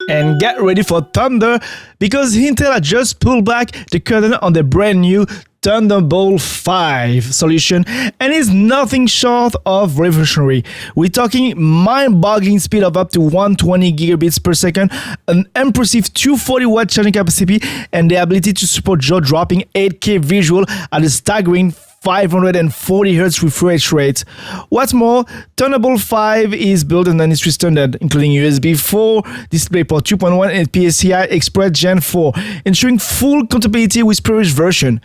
And get ready for thunder because Intel had just pulled back the curtain on the brand new Thunderbolt 5 solution and is nothing short of revolutionary. We're talking mind-boggling speed of up to 120 gigabits per second, an impressive 240 watt charging capacity, and the ability to support jaw-dropping 8K visual at a staggering 540 Hz refresh rate. What's more, Thunderbolt 5 is built on an industry standard, including USB 4, DisplayPort 2.1, and PCI Express Gen 4, ensuring full compatibility with previous version.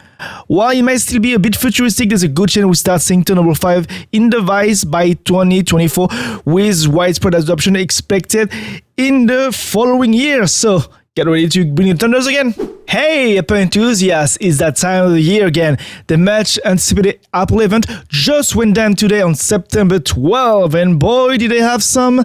While it might still be a bit futuristic, there's a good chance we start seeing Thunderbolt 5 in device by 2024, with widespread adoption expected in the following year. So, get ready to bring the thunders again. Hey, Apple enthusiasts, it's that time of the year again. The much anticipated Apple event just went down today on September 12, and boy, did they have some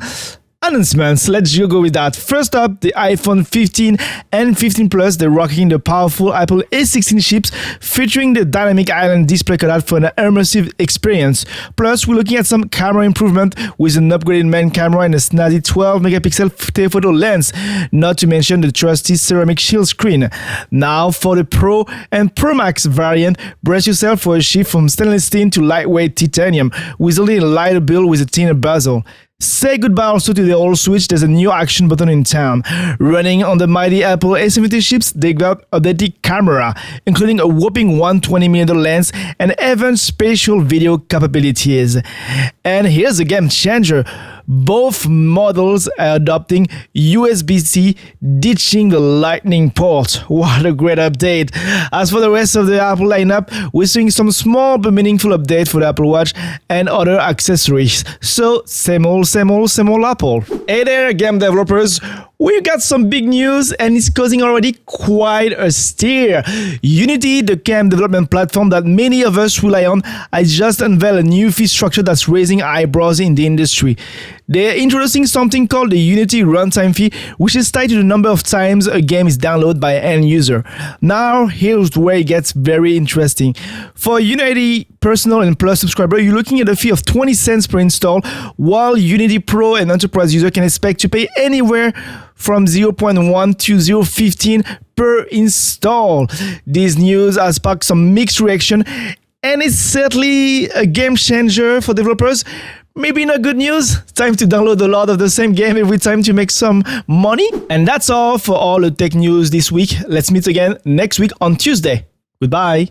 announcements. Let's go with that. First up, the iPhone 15 and 15 Plus, they're rocking the powerful Apple A16 chips featuring the dynamic island display cutout for an immersive experience. Plus, we're looking at some camera improvement with an upgraded main camera and a snazzy 12 megapixel telephoto lens, not to mention the trusty ceramic shield screen. Now, for the Pro and Pro Max variant, brace yourself for a shift from stainless steel to lightweight titanium, with only a lighter build with a thinner bezel. Say goodbye also to the old Switch. There's a new action button in town. Running on the mighty Apple A70 chips, they got updated camera, including a whopping 120mm lens and even spatial video capabilities. And here's a game changer. Both models are adopting USB-C, ditching the Lightning port. What a great update. As for the rest of the Apple lineup, we're seeing some small but meaningful update for the Apple Watch and other accessories. So, same old Apple. Hey there, game developers. We got some big news and it's causing already quite a stir. Unity, the game development platform that many of us rely on, has just unveiled a new fee structure that's raising eyebrows in the industry. They're introducing something called the Unity Runtime Fee, which is tied to the number of times a game is downloaded by an end user. Now, here's where it gets very interesting. For Unity Personal and Plus subscriber, you're looking at a fee of 20 cents per install, while Unity Pro and Enterprise user can expect to pay anywhere from 0.1 to 0.15 per install. This news has sparked some mixed reaction, and it's certainly a game changer for developers. Maybe not good news. Time to download a lot of the same game every time to make some money. And that's all for all the tech news this week. Let's meet again next week on Tuesday. Goodbye.